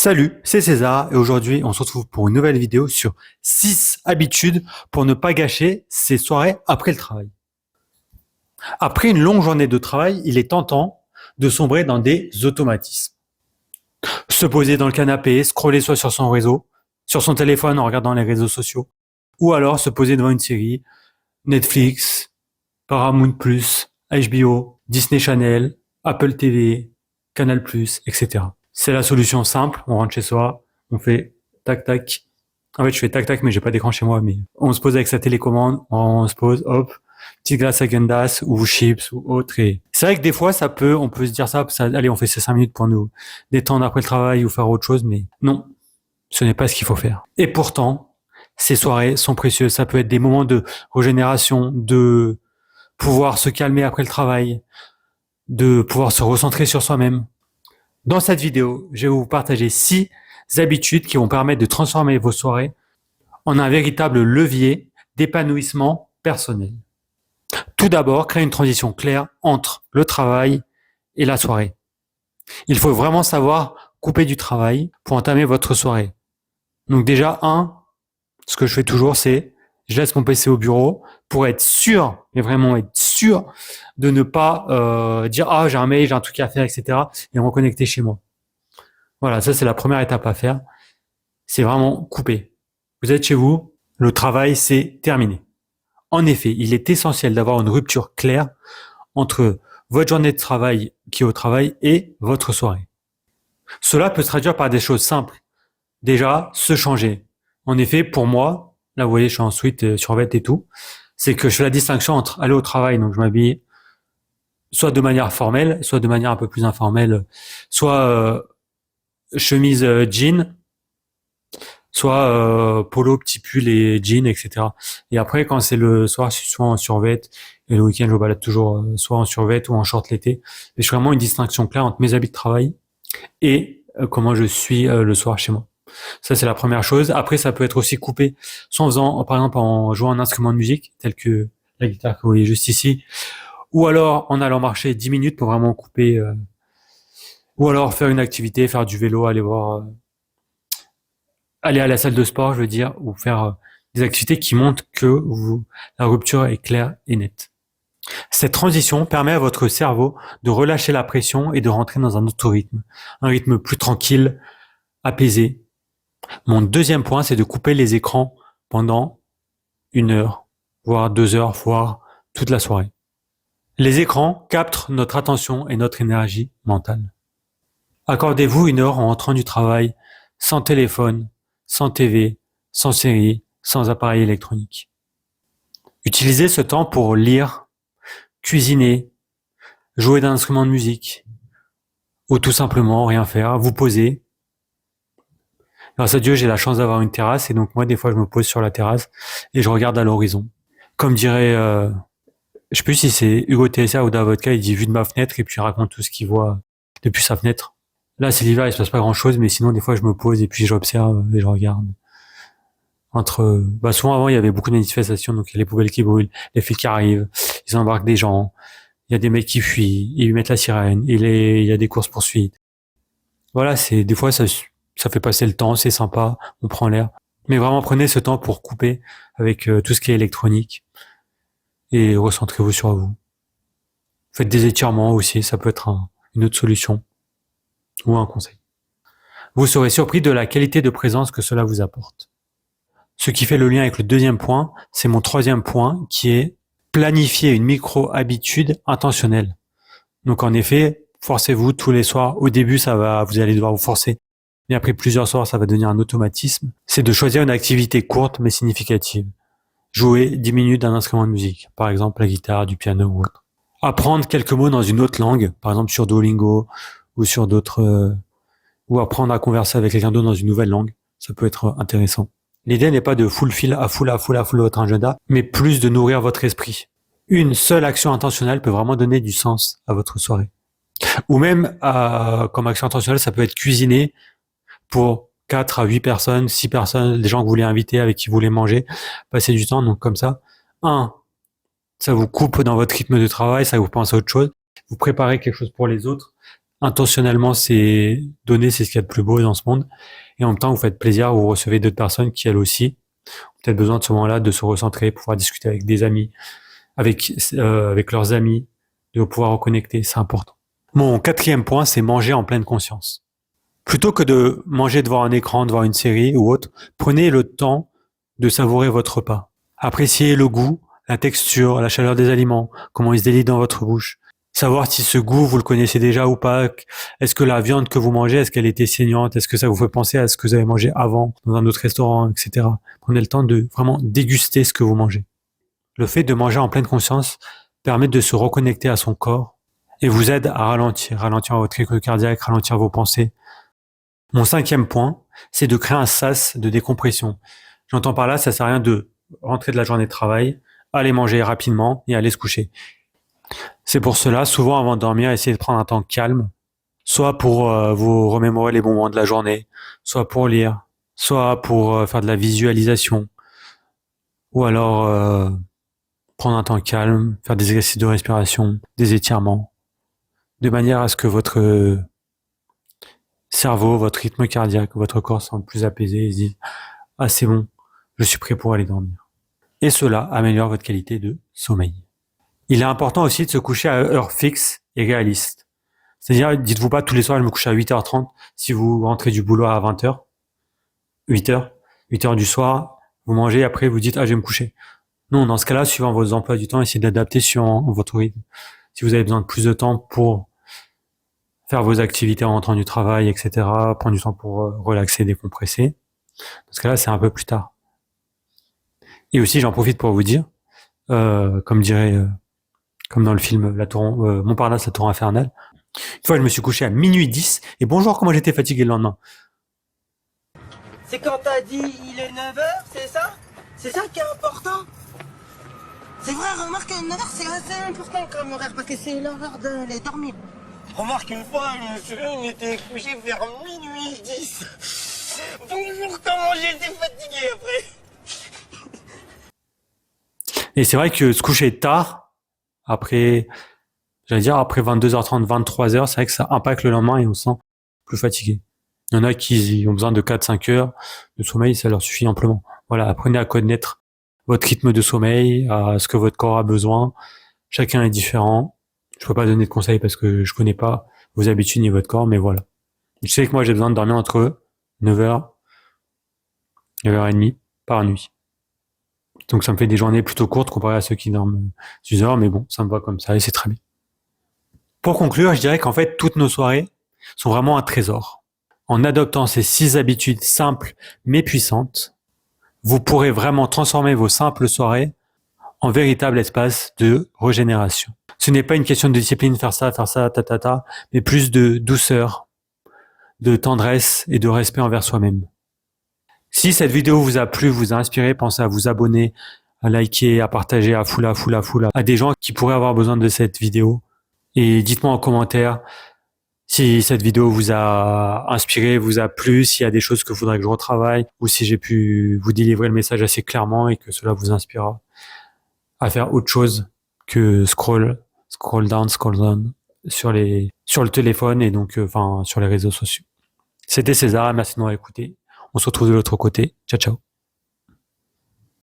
Salut, c'est César et aujourd'hui on se retrouve pour une nouvelle vidéo sur 6 habitudes pour ne pas gâcher ses soirées après le travail. Après une longue journée de travail, il est tentant de sombrer dans des automatismes. Se poser dans le canapé, scroller soit sur son réseau, sur son téléphone en regardant les réseaux sociaux, ou alors se poser devant une série, Netflix, Paramount+, HBO, Disney Channel, Apple TV, Canal+, etc. C'est la solution simple, on rentre chez soi, on fait tac tac. En fait, je fais tac tac, mais j'ai pas d'écran chez moi, mais on se pose avec sa télécommande, on se pose, hop, petite glace à Gendas ou chips ou autre. Et c'est vrai que des fois, on peut se dire ça, allez, on fait ces 5 minutes pour nous détendre après le travail ou faire autre chose, mais non, ce n'est pas ce qu'il faut faire. Et pourtant, ces soirées sont précieuses. Ça peut être des moments de régénération, de pouvoir se calmer après le travail, de pouvoir se recentrer sur soi-même. Dans cette vidéo, je vais vous partager 6 habitudes qui vont permettre de transformer vos soirées en un véritable levier d'épanouissement personnel. Tout d'abord, créer une transition claire entre le travail et la soirée. Il faut vraiment savoir couper du travail pour entamer votre soirée. Donc déjà, ce que je fais toujours, c'est je laisse mon PC au bureau pour être sûr, mais vraiment être sûr de ne pas dire « Ah, j'ai un mail, j'ai un truc à faire, etc. » et me reconnecter chez moi. Voilà, ça c'est la première étape à faire. C'est vraiment couper. Vous êtes chez vous, le travail c'est terminé. En effet, il est essentiel d'avoir une rupture claire entre votre journée de travail qui est au travail et votre soirée. Cela peut se traduire par des choses simples. Déjà, se changer. En effet, pour moi, là vous voyez, je suis en sweat, survêt et tout, c'est que je fais la distinction entre aller au travail, donc je m'habille soit de manière formelle, soit de manière un peu plus informelle, soit chemise jean, soit polo, petit pull et jean, etc. Et après, quand c'est le soir, je suis soit en survêt, et le week-end, je me balade toujours soit en survêt ou en short l'été. Mais je fais vraiment une distinction claire entre mes habits de travail et comment je suis le soir chez moi. Ça, c'est la première chose. Après, ça peut être aussi coupé, soit en faisant, par exemple, en jouant un instrument de musique, tel que la guitare que vous voyez juste ici, ou alors en allant marcher 10 minutes pour vraiment couper, ou alors faire une activité, faire du vélo, aller à la salle de sport, je veux dire, ou faire des activités qui montrent que la rupture est claire et nette. Cette transition permet à votre cerveau de relâcher la pression et de rentrer dans un autre rythme, un rythme plus tranquille, apaisé. Mon deuxième point, c'est de couper les écrans pendant 1 heure, voire 2 heures, voire toute la soirée. Les écrans captent notre attention et notre énergie mentale. Accordez-vous 1 heure en rentrant du travail, sans téléphone, sans TV, sans série, sans appareil électronique. Utilisez ce temps pour lire, cuisiner, jouer d'un instrument de musique, ou tout simplement rien faire, vous poser. Grâce à Dieu, j'ai la chance d'avoir une terrasse, et donc moi, des fois, je me pose sur la terrasse et je regarde à l'horizon. Comme dirait, je sais plus si c'est Hugo TSA ou Davodka, il dit « vue de ma fenêtre » et puis il raconte tout ce qu'il voit depuis sa fenêtre. Là, c'est l'hiver, il se passe pas grand-chose, mais sinon, des fois, je me pose et puis j'observe et je regarde. Souvent avant, il y avait beaucoup de manifestations, donc il y a les poubelles qui brûlent, les flics qui arrivent, ils embarquent des gens, il y a des mecs qui fuient, ils mettent la sirène, il y a des courses-poursuites. Voilà, des fois, ça fait passer le temps, c'est sympa, on prend l'air. Mais vraiment, prenez ce temps pour couper avec tout ce qui est électronique et recentrez-vous sur vous. Faites des étirements aussi, ça peut être une autre solution ou un conseil. Vous serez surpris de la qualité de présence que cela vous apporte. Ce qui fait le lien avec le deuxième point, c'est mon troisième point qui est planifier une micro-habitude intentionnelle. Donc en effet, forcez-vous tous les soirs. Au début, vous allez devoir vous forcer. Mais après plusieurs soirs, ça va devenir un automatisme. C'est de choisir une activité courte mais significative. Jouer 10 minutes d'un instrument de musique, par exemple la guitare, du piano ou autre. Apprendre quelques mots dans une autre langue, par exemple sur Duolingo ou sur d'autres, ou apprendre à converser avec quelqu'un d'autre dans une nouvelle langue. Ça peut être intéressant. L'idée n'est pas de fulfill à full votre agenda, mais plus de nourrir votre esprit. Une seule action intentionnelle peut vraiment donner du sens à votre soirée. Ou même, comme action intentionnelle, ça peut être cuisiner pour 4 à 8 personnes, 6 personnes, des gens que vous voulez inviter, avec qui vous voulez manger, passer du temps, donc comme ça. Ça vous coupe dans votre rythme de travail, ça vous pense à autre chose. Vous préparez quelque chose pour les autres, intentionnellement, c'est donner, c'est ce qu'il y a de plus beau dans ce monde. Et en même temps, vous faites plaisir, vous recevez d'autres personnes qui, elles aussi, ont peut-être besoin de ce moment-là, de se recentrer, pouvoir discuter avec des amis, avec leurs amis, de pouvoir reconnecter, c'est important. Mon quatrième point, c'est manger en pleine conscience. Plutôt que de manger devant un écran, devant une série ou autre, prenez le temps de savourer votre repas. Appréciez le goût, la texture, la chaleur des aliments, comment ils se délient dans votre bouche. Savoir si ce goût, vous le connaissez déjà ou pas. Est-ce que la viande que vous mangez, est-ce qu'elle était saignante? Est-ce que ça vous fait penser à ce que vous avez mangé avant, dans un autre restaurant, etc. Prenez le temps de vraiment déguster ce que vous mangez. Le fait de manger en pleine conscience permet de se reconnecter à son corps et vous aide à ralentir votre rythme cardiaque, ralentir vos pensées. Mon cinquième point, c'est de créer un sas de décompression. J'entends par là, ça sert à rien de rentrer de la journée de travail, aller manger rapidement et aller se coucher. C'est pour cela, souvent avant de dormir, essayez de prendre un temps calme, soit pour vous remémorer les bons moments de la journée, soit pour lire, soit pour faire de la visualisation, ou alors prendre un temps calme, faire des exercices de respiration, des étirements, de manière à ce que votre cerveau, votre rythme cardiaque, votre corps semble plus apaisé et se dise « Ah, c'est bon, je suis prêt pour aller dormir ». Et cela améliore votre qualité de sommeil. Il est important aussi de se coucher à heure fixe et réaliste. C'est-à-dire, dites-vous pas tous les soirs, je me couche à 8h30 si vous rentrez du boulot à 20h, 8h du soir, vous mangez, après vous dites « Ah, je vais me coucher ». Non, dans ce cas-là, suivant vos emplois du temps, essayez d'adapter sur votre rythme. Si vous avez besoin de plus de temps pour faire vos activités en rentrant du travail, etc., prendre du temps pour relaxer, décompresser, dans ce cas-là, c'est un peu plus tard. Et aussi, j'en profite pour vous dire, comme dans le film Montparnasse, la tour infernale, une fois, je me suis couché à minuit 10, et bonjour, comment j'étais fatigué le lendemain. C'est quand t'as dit il est 9h, c'est ça? C'est ça qui est important? C'est vrai, remarque, 9h c'est assez important comme horaire, parce que c'est l'heure d'aller dormir. Remarque, une fois, je me souviens, on était couché vers minuit 10. Bonjour, comment j'étais fatigué après. Et c'est vrai que se coucher tard, après 22h30, 23h, c'est vrai que ça impacte le lendemain et on se sent plus fatigué. Il y en a qui ont besoin de 4-5 heures de sommeil, ça leur suffit amplement. Voilà, apprenez à connaître votre rythme de sommeil, à ce que votre corps a besoin. Chacun est différent. Je peux pas donner de conseils parce que je connais pas vos habitudes ni votre corps, mais voilà. Je sais que moi, j'ai besoin de dormir entre 9h et 9h30 par nuit. Donc ça me fait des journées plutôt courtes comparé à ceux qui dorment 6 heures, mais bon, ça me va comme ça et c'est très bien. Pour conclure, je dirais qu'en fait, toutes nos soirées sont vraiment un trésor. En adoptant ces 6 habitudes simples mais puissantes, vous pourrez vraiment transformer vos simples soirées en véritable espace de régénération. Ce n'est pas une question de discipline, faire ça, mais plus de douceur, de tendresse et de respect envers soi-même. Si cette vidéo vous a plu, vous a inspiré, pensez à vous abonner, à liker, à partager à foula, à des gens qui pourraient avoir besoin de cette vidéo. Et dites-moi en commentaire si cette vidéo vous a inspiré, vous a plu, s'il y a des choses que vous voudrez que je retravaille, ou si j'ai pu vous délivrer le message assez clairement et que cela vous inspirera à faire autre chose que scroll down sur le téléphone et donc sur les réseaux sociaux. C'était César, merci de m'avoir écouté. On se retrouve de l'autre côté. Ciao, ciao.